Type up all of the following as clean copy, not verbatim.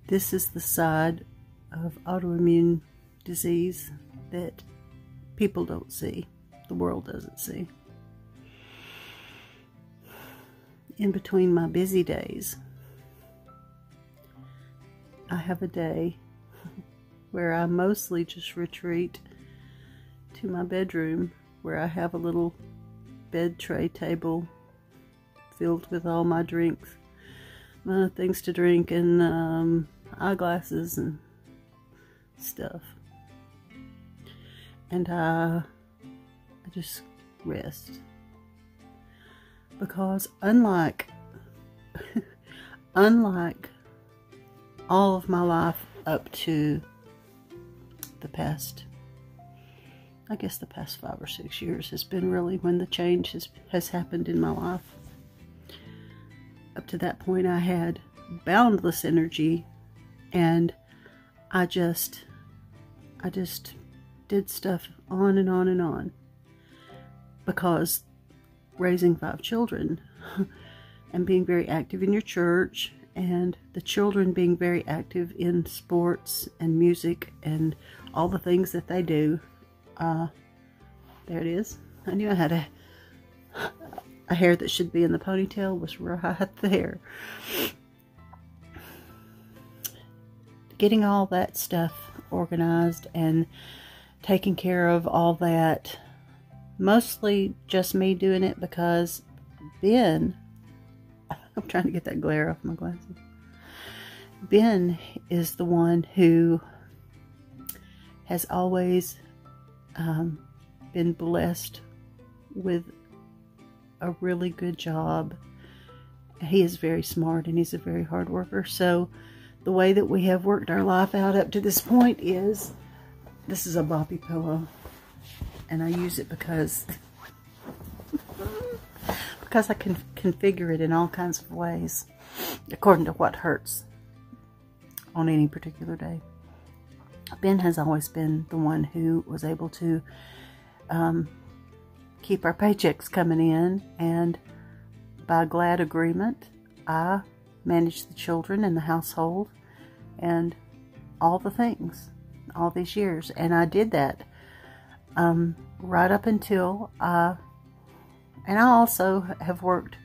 This is the side of autoimmune disease that people don't see, the world doesn't see. In between my busy days, I have a day where I mostly just retreat to my bedroom, where I have a little bed tray table filled with all my drinks, my things to drink, and eyeglasses and stuff. And I just rest. Because unlike all of my life up to the past, I guess the past 5 or 6 years has been really when the change has happened in my life. Up to that point, I had boundless energy, and I just did stuff on and on and on, because raising 5 children and being very active in your church, and the children being very active in sports and music and all the things that they do. There it is. I knew I had a hair that should be in the ponytail was right there. Getting all that stuff organized and taking care of all that, mostly just me doing it, because Ben, I'm trying to get that glare off my glasses. Ben is the one who has always been blessed with a really good job. He is very smart and he's a very hard worker. So the way that we have worked our life out up to this point is, this is a boppy pillow, and I use it because I can configure it in all kinds of ways according to what hurts on any particular day. Ben has always been the one who was able to keep our paychecks coming in, and by glad agreement, I managed the children and the household and all the things all these years. And I did that right up until and I also have worked,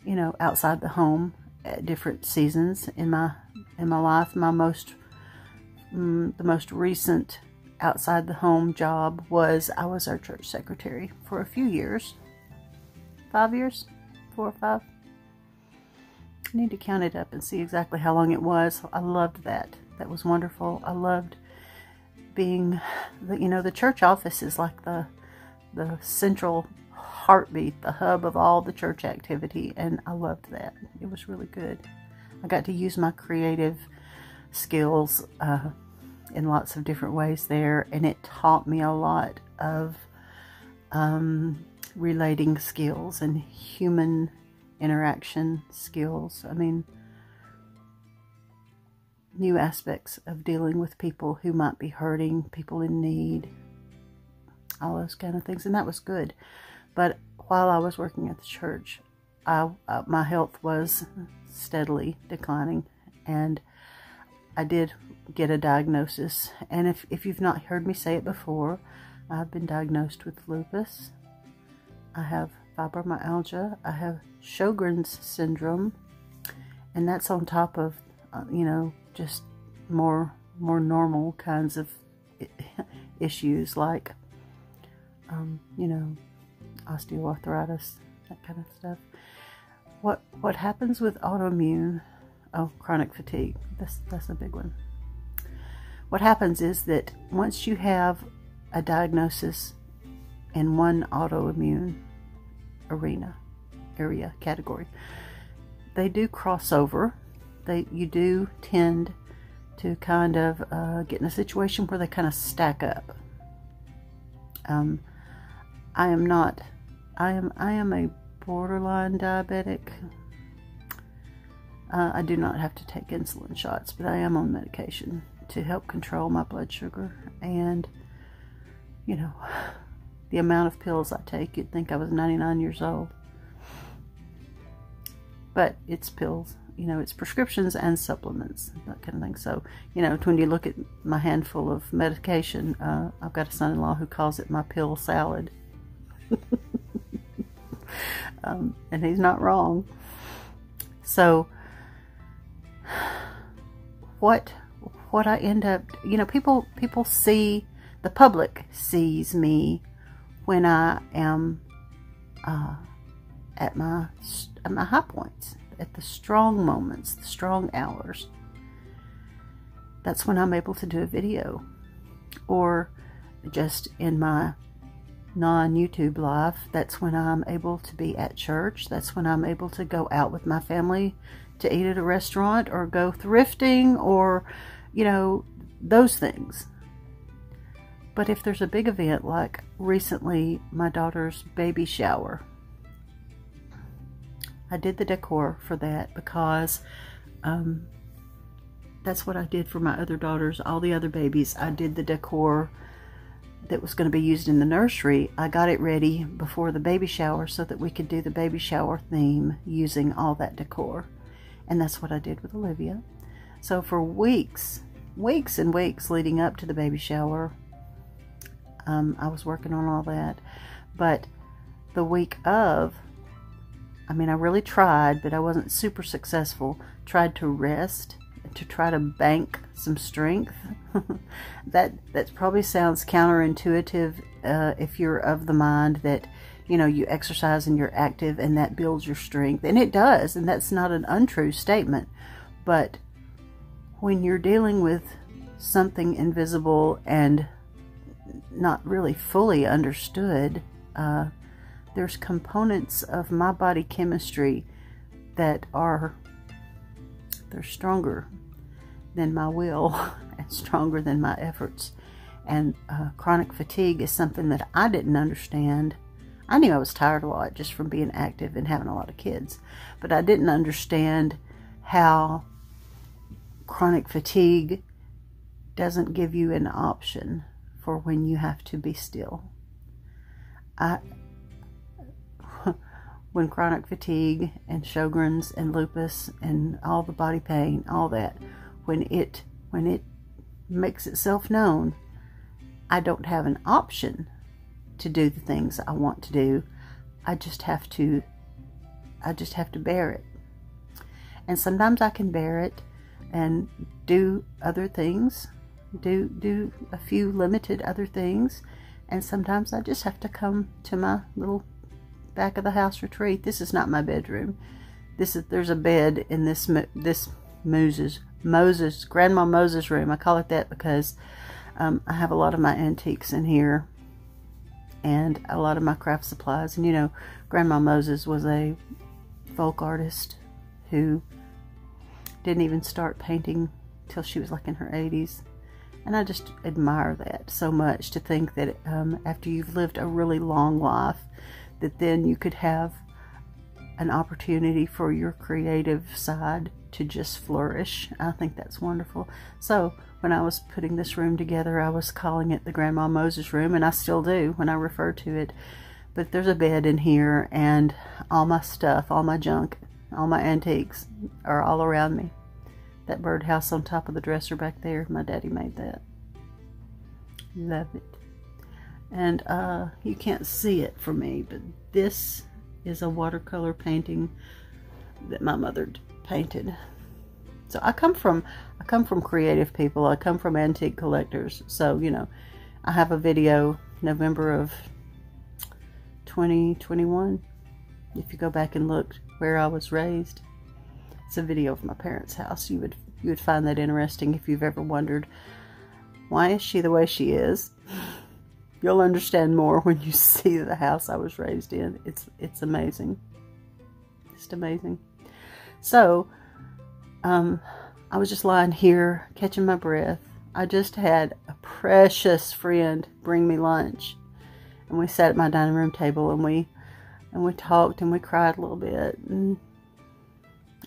you know, outside the home at different seasons in my life. The most recent outside the home job was, I was our church secretary for a few years. 5 years? 4 or 5? I need to count it up and see exactly how long it was. I loved that. That was wonderful. I loved being, the church office is like the central heartbeat, the hub of all the church activity, and I loved that. It was really good. I got to use my creative skills in lots of different ways there, and it taught me a lot of relating skills and human interaction skills. I mean, new aspects of dealing with people who might be hurting, people in need, all those kind of things, and that was good. But while I was working at the church, my health was steadily declining, and I did get a diagnosis. And if you've not heard me say it before, I've been diagnosed with lupus. I have fibromyalgia. I have Sjogren's syndrome, and that's on top of just more normal kinds of issues like osteoarthritis, that kind of stuff. What happens with autoimmune? Oh, chronic fatigue. That's a big one. What happens is that once you have a diagnosis in one autoimmune category, they do cross over. You do tend to kind of get in a situation where they kind of stack up. I am a borderline diabetic. I do not have to take insulin shots, but I am on medication to help control my blood sugar. And, the amount of pills I take, you'd think I was 99 years old. But it's pills, you know, it's prescriptions and supplements, that kind of thing. So, you know, when you look at my handful of medication, I've got a son-in-law who calls it my pill salad. And he's not wrong. So what I end up, you know, people see, the public sees me when I am at my high points, at the strong moments, the strong hours. That's when I'm able to do a video, or just in my non-YouTube life. That's when I'm able to be at church. That's when I'm able to go out with my family to eat at a restaurant, or go thrifting, or, you know, those things. But if there's a big event, like recently my daughter's baby shower, I did the decor for that because that's what I did for my other daughters, all the other babies. I did the decor that was going to be used in the nursery. I got it ready before the baby shower so that we could do the baby shower theme using all that decor. And that's what I did with Olivia. So for weeks and weeks leading up to the baby shower, I was working on all that. But the week of, I mean, I really tried, but I wasn't super successful. Tried to rest, to try to bank some strength. that probably sounds counterintuitive if you're of the mind that, you know, you exercise and you're active and that builds your strength. And it does, and that's not an untrue statement. But when you're dealing with something invisible and not really fully understood, there's components of my body chemistry that they're stronger than my will and stronger than my efforts. And chronic fatigue is something that I didn't understand. I knew I was tired a lot just from being active and having a lot of kids, but I didn't understand how chronic fatigue doesn't give you an option for when you have to be still. When chronic fatigue and Sjogren's and lupus and all the body pain, all that, when it makes itself known, I don't have an option to do the things I want to do. I just have to bear it. And sometimes I can bear it and do other things, do a few limited other things, and sometimes I just have to come to my little back of the house retreat. This is not my bedroom. There's a bed in this Grandma Moses room. I call it that because I have a lot of my antiques in here and a lot of my craft supplies. And you know, Grandma Moses was a folk artist who didn't even start painting till she was like in her 80s. And I just admire that so much, to think that after you've lived a really long life, that then you could have an opportunity for your creative side to just flourish. I think that's wonderful. So when I was putting this room together, I was calling it the Grandma Moses room, and I still do when I refer to it. But there's a bed in here, and all my stuff, all my junk, all my antiques are all around me. That birdhouse on top of the dresser back there, my daddy made that. Love it. And you can't see it for me, but this is a watercolor painting that my mother painted. So I come from creative people. I come from antique collectors. So, you know, I have a video November of 2021. If you go back and look where I was raised, it's a video of my parents' house. You would find that interesting if you've ever wondered, why is she the way she is? You'll understand more when you see the house I was raised in. It's amazing. Just amazing. So, I was just lying here, catching my breath. I just had a precious friend bring me lunch. And we sat at my dining room table, and we talked, and we cried a little bit. And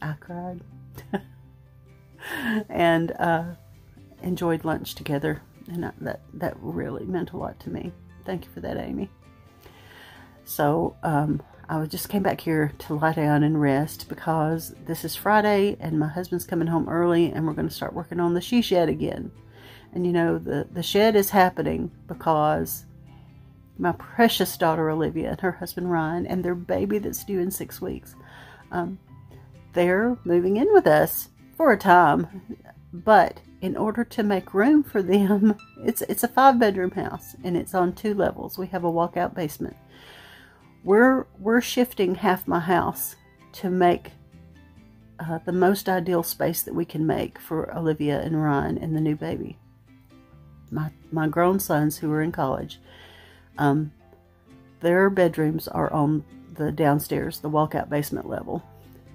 I cried. And enjoyed lunch together. And that really meant a lot to me. Thank you for that, Amy. So, I just came back here to lie down and rest because this is Friday and my husband's coming home early and we're going to start working on the she shed again. And you know, the shed is happening because my precious daughter Olivia and her husband Ryan and their baby that's due in 6 weeks, they're moving in with us for a time. But in order to make room for them, it's a 5-bedroom house and it's on 2 levels. We have a walkout basement. We're shifting half my house to make the most ideal space that we can make for Olivia and Ryan and the new baby. My grown sons who are in college, their bedrooms are on the downstairs, the walkout basement level,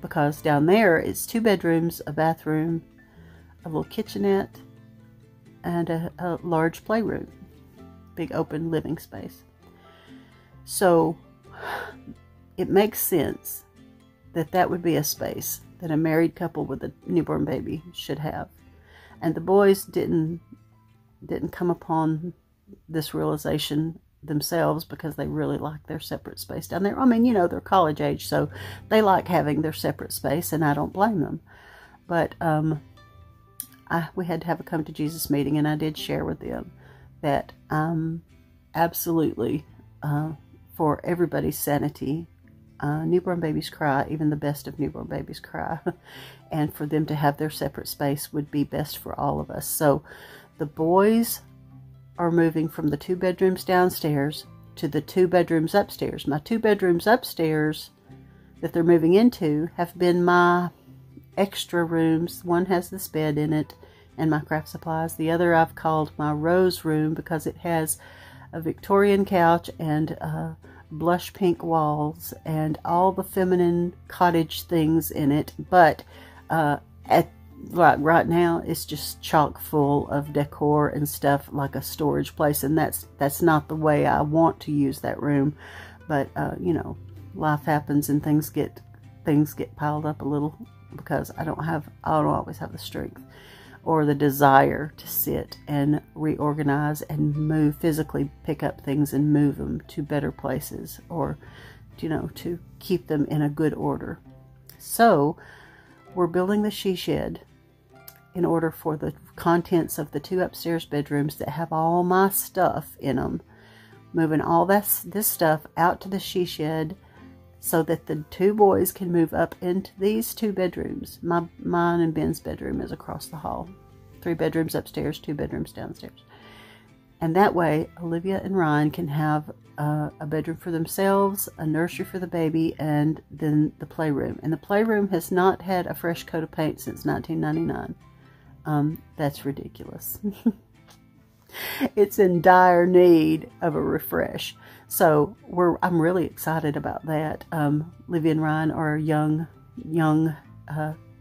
because down there it's 2 bedrooms, a bathroom, a little kitchenette, and a large playroom, big open living space. So it makes sense that that would be a space that a married couple with a newborn baby should have. And the boys didn't come upon this realization themselves because they really like their separate space down there. I mean, you know, they're college age, so they like having their separate space, and I don't blame them. But we had to have a come to Jesus meeting, and I did share with them that absolutely, for everybody's sanity, newborn babies cry, even the best of newborn babies cry, and for them to have their separate space would be best for all of us. So the boys are moving from the 2 bedrooms downstairs to the 2 bedrooms upstairs. My 2 bedrooms upstairs that they're moving into have been my extra rooms. One has this bed in it and my craft supplies. The other I've called my rose room because it has a Victorian couch and blush pink walls and all the feminine cottage things in it. But right now it's just chock full of decor and stuff, like a storage place, and that's not the way I want to use that room. But you know, life happens and things get piled up a little because I don't always have the strength or the desire to sit and reorganize and move, physically pick up things and move them to better places, or, you know, to keep them in a good order. So we're building the she shed in order for the contents of the 2 upstairs bedrooms that have all my stuff in them, moving all this stuff out to the she shed so that the 2 boys can move up into these 2 bedrooms. Mine and Ben's bedroom is across the hall. 3 bedrooms upstairs, 2 bedrooms downstairs. And that way, Olivia and Ryan can have a bedroom for themselves, a nursery for the baby, and then the playroom. And the playroom has not had a fresh coat of paint since 1999. That's ridiculous. It's in dire need of a refresh. So I'm really excited about that. Olivia and Ryan are a young,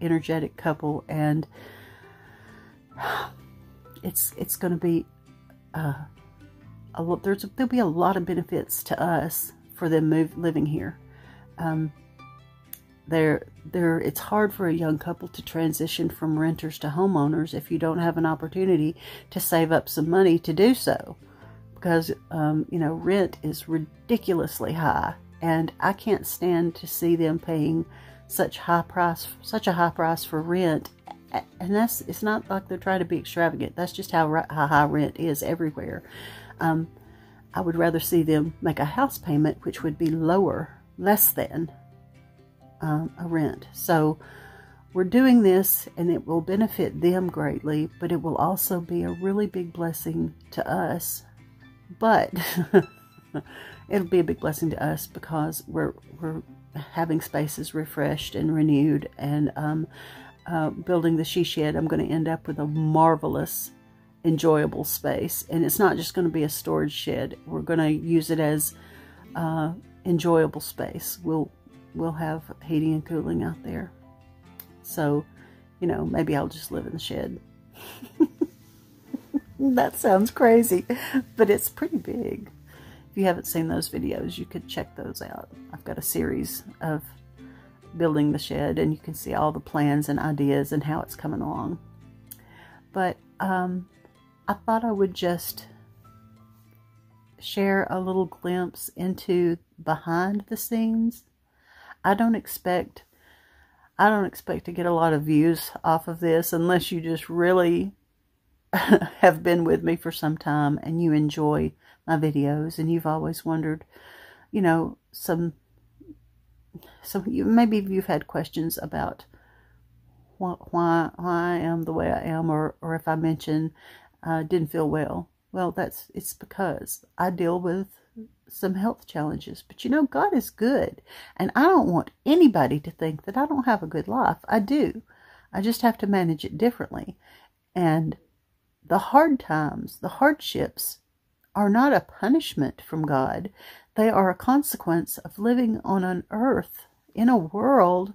energetic couple, and it's going to be there'll be a lot of benefits to us for them living here. It's hard for a young couple to transition from renters to homeowners if you don't have an opportunity to save up some money to do so. Because, you know, rent is ridiculously high, and I can't stand to see them paying such a high price for rent. And it's not like they're trying to be extravagant. That's just how high rent is everywhere. I would rather see them make a house payment, which would be less than a rent. So we're doing this, and it will benefit them greatly, but it will also be a really big blessing to us. But it'll be a big blessing to us because we're having spaces refreshed and renewed, and building the she shed. I'm going to end up with a marvelous, enjoyable space, and it's not just going to be a storage shed. We're going to use it as enjoyable space. We'll have heating and cooling out there. So, you know, maybe I'll just live in the shed. That sounds crazy, but it's pretty big. If you haven't seen those videos, you could check those out. I've got a series of building the shed, and you can see all the plans and ideas and how it's coming along. But I thought I would just share a little glimpse into behind the scenes. I don't expect to get a lot of views off of this unless you just really have been with me for some time and you enjoy my videos and you've always wondered, you know, maybe you've had questions about why I am the way I am, or if I mention didn't feel well. Well, it's because I deal with some health challenges. But you know, God is good, and I don't want anybody to think that I don't have a good life. I do. I just have to manage it differently. And the hard times, the hardships, are not a punishment from God. They are a consequence of living on an earth in a world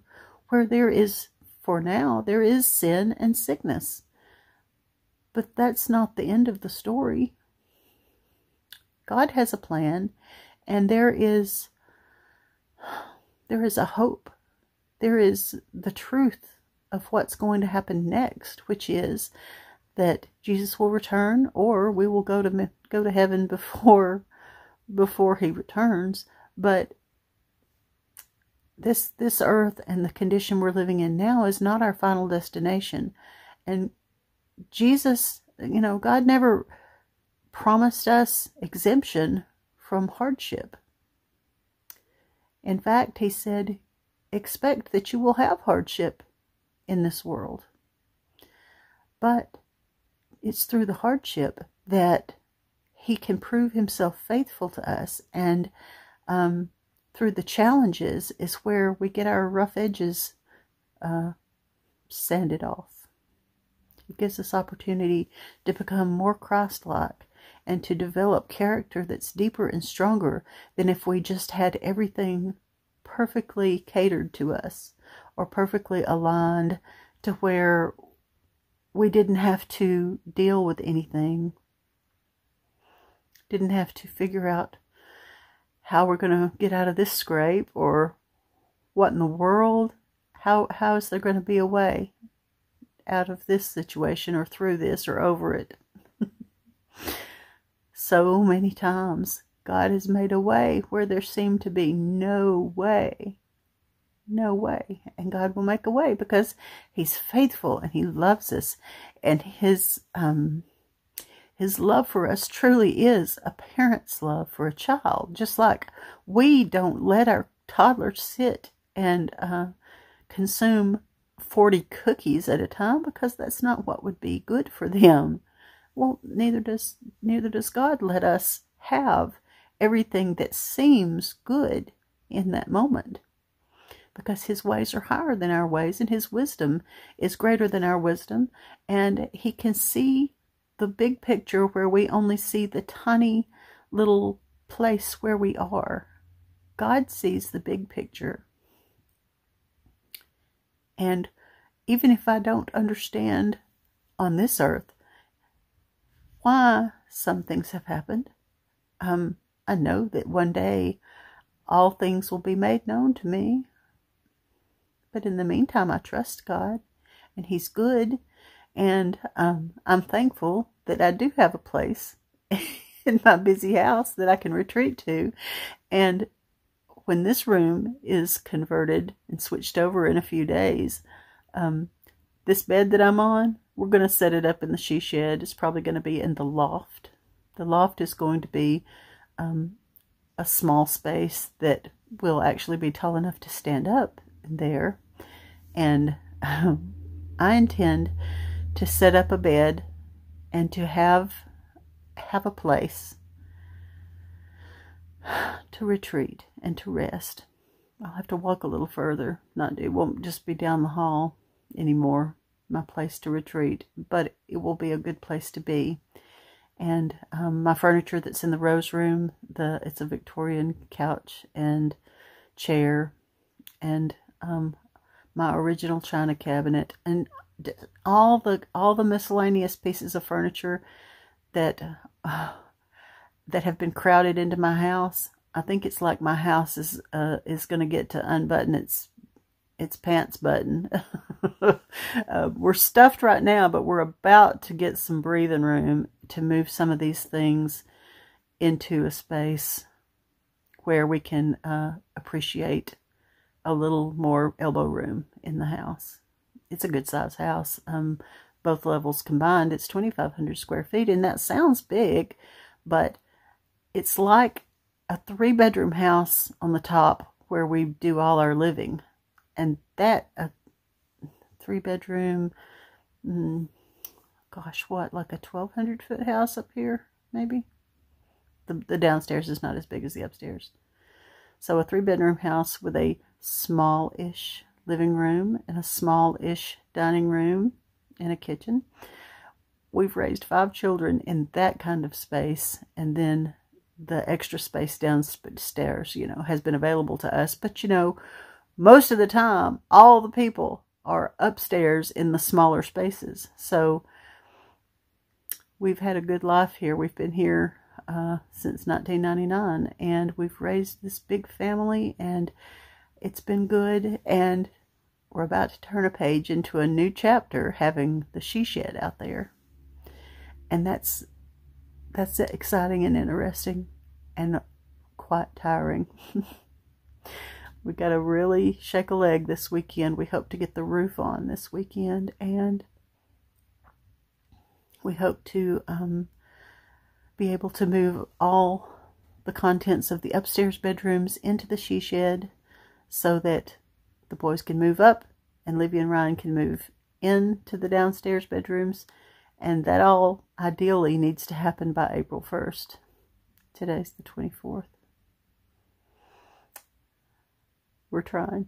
where there is, for now, there is sin and sickness. But that's not the end of the story. God has a plan, and there is a hope. There is the truth of what's going to happen next, which is that Jesus will return, or we will go to heaven before he returns. But this earth and the condition we're living in now is not our final destination. And Jesus, you know, God never promised us exemption from hardship. In fact, he said, expect that you will have hardship in this world. But it's through the hardship that he can prove himself faithful to us. And through the challenges is where we get our rough edges sanded off. It gives us opportunity to become more Christ-like and to develop character that's deeper and stronger than if we just had everything perfectly catered to us or perfectly aligned to where we didn't have to deal with anything, didn't have to figure out how we're going to get out of this scrape, or what in the world, how is there going to be a way out of this situation, or through this, or over it. So many times God has made a way where there seemed to be no way. No way. And God will make a way because he's faithful and he loves us. And his love for us truly is a parent's love for a child. Just like we don't let our toddlers sit and consume 40 cookies at a time, because that's not what would be good for them. Well, neither does God let us have everything that seems good in that moment, because his ways are higher than our ways, and his wisdom is greater than our wisdom, and he can see the big picture where we only see the tiny little place where we are. God sees the big picture. And even if I don't understand on this earth why some things have happened, I know that one day all things will be made known to me. But in the meantime, I trust God, and he's good. And I'm thankful that I do have a place in my busy house that I can retreat to. And when this room is converted and switched over in a few days, this bed that I'm on, we're going to set it up in the she shed. It's probably going to be in the loft. The loft is going to be a small space that will actually be tall enough to stand up there. And I intend to set up a bed and to have a place to retreat and to rest. I'll have to walk a little further. It won't just be down the hall anymore, my place to retreat, but it will be a good place to be. And my furniture that's in the Rose Room, it's a Victorian couch and chair, and my original china cabinet, and all the miscellaneous pieces of furniture that have been crowded into my house. I think it's like my house is going to get to unbutton its pants button. We're stuffed right now, but we're about to get some breathing room to move some of these things into a space where we can appreciate a little more elbow room in the house. It's a good size house. Both levels combined, it's 2,500 square feet, and that sounds big, but it's like a 3-bedroom house on the top where we do all our living. And that, a 3-bedroom, gosh, what, like a 1,200-foot house up here, maybe? The downstairs is not as big as the upstairs. So a 3-bedroom house with a small-ish living room and a small-ish dining room and a kitchen. We've raised 5 children in that kind of space, and then the extra space downstairs, you know, has been available to us. But, you know, most of the time, all the people are upstairs in the smaller spaces. So we've had a good life here. We've been here since 1999, and we've raised this big family, and it's been good. And we're about to turn a page into a new chapter, having the she shed out there. And that's exciting and interesting and quite tiring. We got to really shake a leg this weekend. We hope to get the roof on this weekend, and we hope to be able to move all the contents of the upstairs bedrooms into the she shed so that the boys can move up and Livy and Ryan can move into the downstairs bedrooms. And that all ideally needs to happen by April 1st. Today's the 24th. We're trying.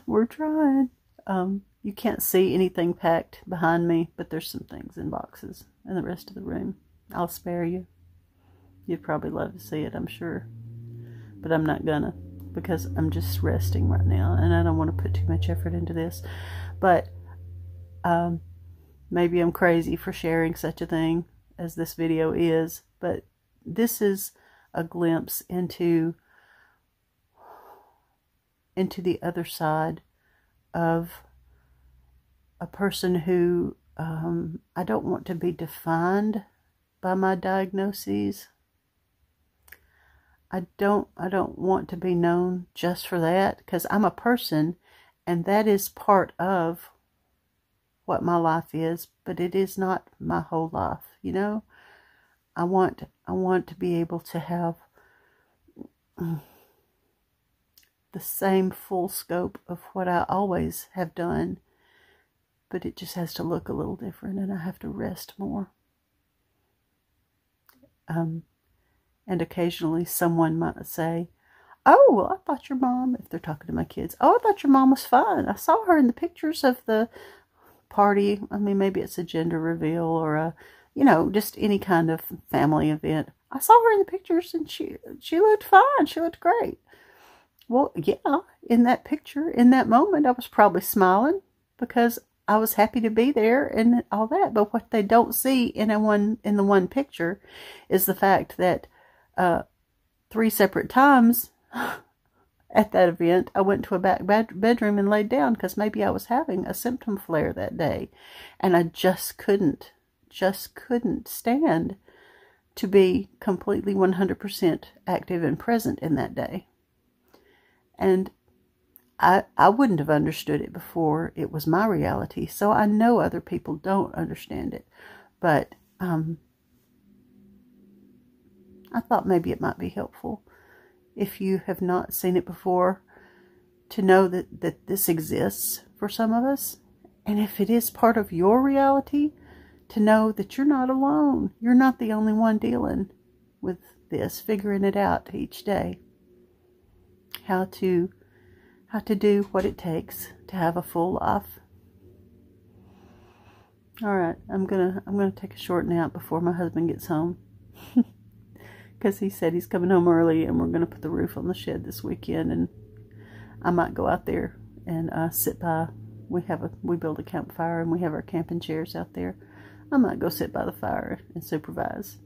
We're trying. You can't see anything packed behind me, but there's some things in boxes in the rest of the room. I'll spare you. You'd probably love to see it, I'm sure. But I'm not gonna, because I'm just resting right now, and I don't want to put too much effort into this. But maybe I'm crazy for sharing such a thing as this video is, but this is a glimpse into the other side of a person who I don't want to be defined by my diagnoses. I don't want to be known just for that, because I'm a person, and that is part of what my life is, but it is not my whole life, you know. I want to be able to have the same full scope of what I always have done, but it just has to look a little different, and I have to rest more. And occasionally someone might say, "Oh, well, I thought your mom," if they're talking to my kids, "Oh, I thought your mom was fine. I saw her in the pictures of the party." I mean, maybe it's a gender reveal or a, you know, just any kind of family event. "I saw her in the pictures and she looked fine. She looked great." Well, yeah, in that picture, in that moment, I was probably smiling because I was happy to be there and all that. But what they don't see in the one picture is the fact that 3 separate times at that event, I went to a back bedroom and laid down because maybe I was having a symptom flare that day, and I just couldn't stand to be completely 100% active and present in that day. And I wouldn't have understood it before it was my reality, so I know other people don't understand it. But I thought maybe it might be helpful, if you have not seen it before, to know that this exists for some of us. And if it is part of your reality, to know that you're not alone. You're not the only one dealing with this, figuring it out each day. How to do what it takes to have a full life. All right, I'm gonna take a short nap before my husband gets home, because he said he's coming home early, and we're gonna put the roof on the shed this weekend, and I might go out there and sit by. We build a campfire, and we have our camping chairs out there. I might go sit by the fire and supervise.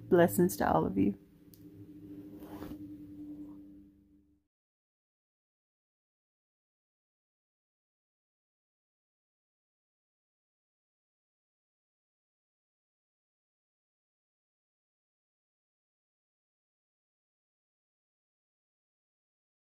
Blessings to all of you.